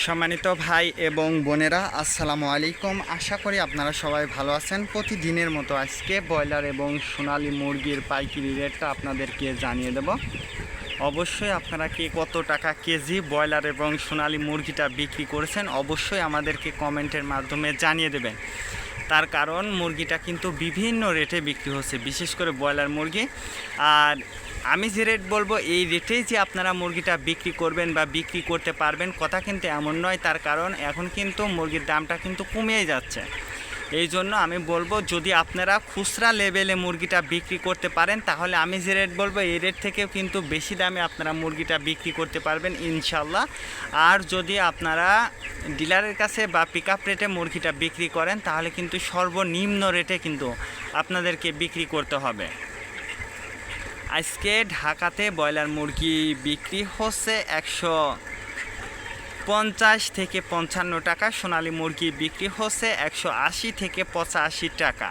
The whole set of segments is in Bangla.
সম্মানিত ভাই এবং বোনেরা, আসসালামু আলাইকুম। আশা করি আপনারা সবাই ভালো আছেন। প্রতিদিনের মতো আজকে ব্রয়লার এবং সোনালী মুরগির পাইকারি রেটটা আপনাদেরকে জানিয়ে দেব। অবশ্যই আপনারা কি কত টাকা কেজি ব্রয়লার এবং সোনালী মুরগিটা বিক্রি করেছেন অবশ্যই আমাদেরকে কমেন্টের মাধ্যমে জানিয়ে দেবেন। তার কারণ মুরগিটা কিন্তু বিভিন্ন রেটে বিক্রি হচ্ছে, বিশেষ করে ব্রয়লার মুরগি। আর আমি যে রেট বলবো এই রেটেই যে আপনারা মুরগিটা বিক্রি করবেন বা বিক্রি করতে পারবেন কথা কিন্তু এমন নয়। তার কারণ এখন কিন্তু মুরগির দামটা কিন্তু কমিয়ে যাচ্ছে। এই জন্য আমি বলবো যদি আপনারা খুচরা লেভেলে মুরগিটা বিক্রি করতে পারেন তাহলে আমি যে রেট বলবো এই রেট থেকেও কিন্তু বেশি দামে আপনারা মুরগিটা বিক্রি করতে পারবেন ইনশাল্লাহ। আর যদি আপনারা ডিলারের কাছে বা পিক আপ রেটে মুরগিটা বিক্রি করেন তাহলে কিন্তু সর্বনিম্ন রেটে কিন্তু আপনাদেরকে বিক্রি করতে হবে। আজকে ঢাকাতে ব্রয়লার মুরগি বিক্রি হচ্ছে 150 থেকে 55 টাকা, সোনালী মুরগি বিক্রি হচ্ছে 180 থেকে 85 টাকা।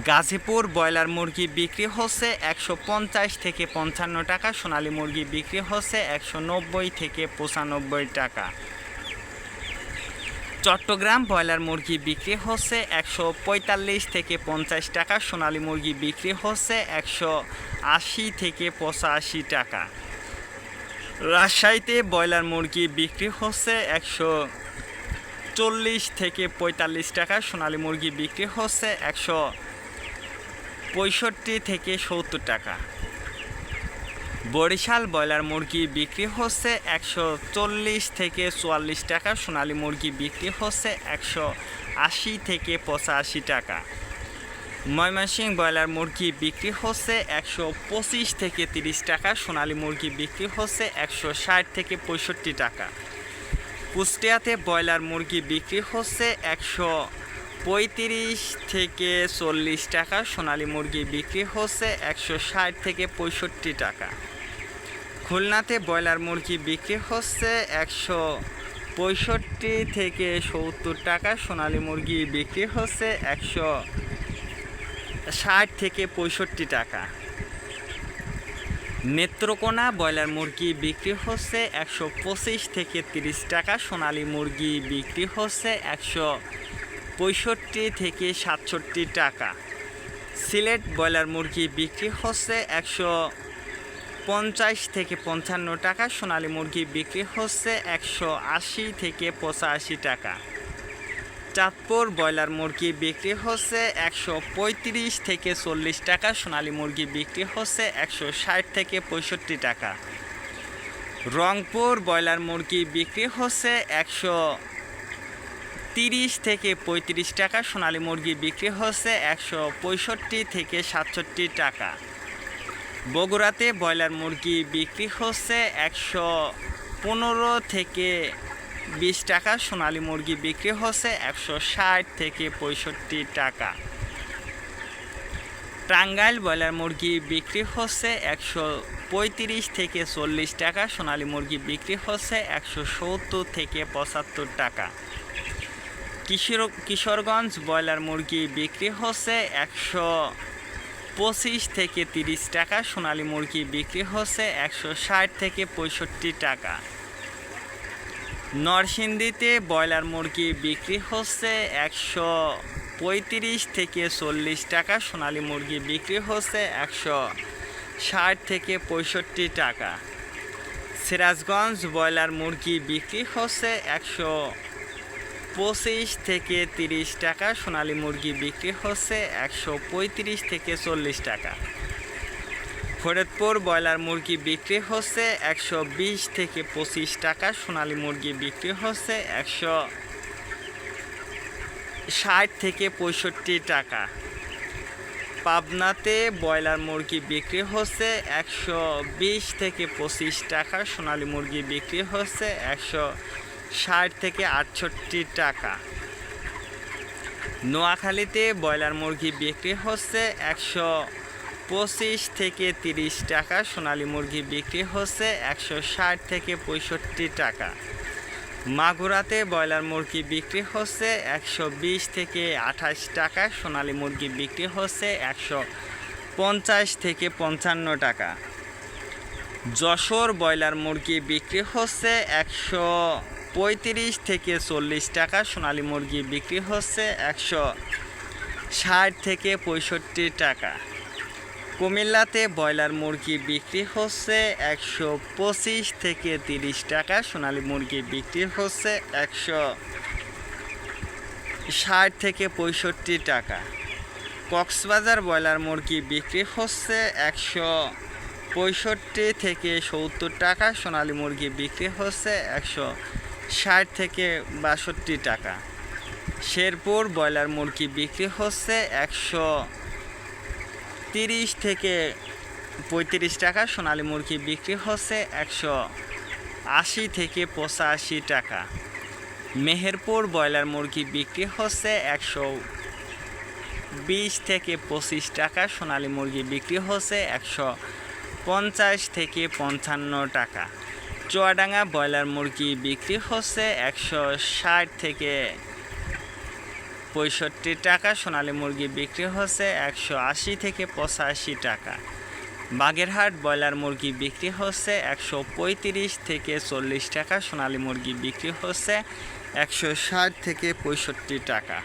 গাজীপুর ব্রয়লার মুরগি বিক্রি হচ্ছে 150 থেকে 55 টাকা, সোনালী মুরগি বিক্রি হচ্ছে 190 থেকে 95 টাকা। চট্টগ্রাম ব্রয়লার মুরগি বিক্রি হচ্ছে 145 থেকে 50 টাকা, সোনালী মুরগি বিক্রি হচ্ছে 180 থেকে 85 টাকা। রাজশাহীতে ব্রয়লার মুরগি বিক্রি হচ্ছে 140 থেকে 45 টাকা, সোনালী মুরগি বিক্রি হচ্ছে 165 থেকে 70 টাকা। বরিশাল ব্রয়লার মুরগি বিক্রি হচ্ছে 140 থেকে 44 টাকা, সোনালী মুরগি বিক্রি হচ্ছে 180 থেকে 85 টাকা। ময়মনসিংহ ব্রয়লার মুরগি বিক্রি হচ্ছে 125 থেকে 30 টাকা, সোনালী মুরগি বিক্রি হচ্ছে 160 থেকে 65 টাকা। কুষ্টিয়াতে ব্রয়লার মুরগি বিক্রি হচ্ছে 135 থেকে 40 টাকা, সোনালী মুরগি বিক্রি হচ্ছে 160 থেকে 65 টাকা। খুলনাতে ব্রয়লার মুরগি বিক্রি হচ্ছে 165 থেকে 70 টাকা, সোনালী মুরগি বিক্রি হচ্ছে 160 থেকে 65 টাকা। নেত্রকোনা ব্রয়লার মুরগি বিক্রি হচ্ছে 125 থেকে 30 টাকা, সোনালী মুরগি বিক্রি হচ্ছে 165 থেকে 67 টাকা। সিলেট ব্রয়লার মুরগি বিক্রি হচ্ছে 150 থেকে 55 টাকা, সোনালী মুরগি বিক্রি হচ্ছে 180 থেকে 85 টাকা। চাঁদপুর ব্রয়লার মুরগি বিক্রি হচ্ছে 135 থেকে 40 টাকা, সোনালী মুরগি বিক্রি হচ্ছে 160 থেকে 65 টাকা। রংপুর ব্রয়লার মুরগি বিক্রি হচ্ছে 130 থেকে 35 টাকা, সোনালী মুরগি বিক্রি হচ্ছে 165 থেকে 67 টাকা। বগুড়াতে ব্রয়লার মুরগি বিক্রি হচ্ছে 115 থেকে 20 টাকা, সোনালী মুরগি বিক্রি হচ্ছে 160 থেকে 65 টাকা। টাঙ্গাইল ব্রয়লার মুরগি বিক্রি হচ্ছে 135 থেকে 40 টাকা, সোনালী মুরগি বিক্রি হচ্ছে 170 থেকে 75 টাকা। কিশোরগঞ্জ ব্রয়লার মুরগি বিক্রি হচ্ছে 125 থেকে 30 টাকা, সোনালী মুরগি বিক্রি হচ্ছে 160 থেকে 65 টাকা। নরসিংদীতে ব্রয়লার মুরগি বিক্রি হচ্ছে 135 থেকে 40 টাকা, সোনালী মুরগি বিক্রি হচ্ছে 160 থেকে 65 টাকা। সিরাজগঞ্জ ব্রয়লার মুরগি বিক্রি হচ্ছে 125 থেকে 30 টাকা, সোনালী মুরগি বিক্রি হচ্ছে 135 থেকে 40 টাকা। ফরিদপুর ব্রয়লার মুরগি বিক্রি হচ্ছে 120 থেকে 25 টাকা, সোনালী মুরগি বিক্রি হচ্ছে 160 থেকে 65 টাকা। পাবনাতে ব্রয়লার মুরগি বিক্রি হচ্ছে 120 থেকে 25 টাকা, সোনালী মুরগি বিক্রি হচ্ছে 160 থেকে 68 টাকা। নোয়াখালীতে ব্রয়লার মুরগি বিক্রি হচ্ছে 125 থেকে 30 টাকা, সোনালী মুরগি বিক্রি হচ্ছে 160 থেকে 65 টাকা। মাগুরাতে ব্রয়লার মুরগি বিক্রি হচ্ছে 120 থেকে 28 টাকা, সোনালী মুরগি বিক্রি হচ্ছে 150 থেকে 55 টাকা। যশোর ব্রয়লার মুরগি বিক্রি হচ্ছে 35 থেকে 40 টাকা। সোনালী মুরগি বিক্রি হচ্ছে 160 থেকে 65 টাকা। কুমিল্লাতে ব্রয়লার মুরগি বিক্রি হচ্ছে 125 থেকে 30 টাকা। সোনালী মুরগি বিক্রি হচ্ছে 160 থেকে 65 টাকা। কক্সবাজার ব্রয়লার মুরগি বিক্রি হচ্ছে 165 থেকে 70 টাকা। সোনালী মুরগি বিক্রি হচ্ছে 160 থেকে 62 টাকা। শেরপুর ব্রয়লার মুরগি বিক্রি হচ্ছে 130 থেকে 35 টাকা। সোনালী মুরগি বিক্রি হচ্ছে 180 থেকে 85 টাকা। মেহেরপুর ব্রয়লার মুরগি বিক্রি হচ্ছে 120 থেকে 25 টাকা। সোনালী মুরগি বিক্রি হচ্ছে 150 থেকে 55 টাকা। চুয়াডাঙ্গা ব্রয়লার মুরগি বিক্রি হচ্ছে 160 থেকে 65 টাকা। সোনালী মুরগি বিক্রি হচ্ছে 180 থেকে 85 টাকা। বাগেরহাট ব্রয়লার মুরগি বিক্রি হচ্ছে 135 থেকে 40 টাকা। সোনালী মুরগি বিক্রি হচ্ছে 160 থেকে 65 টাকা।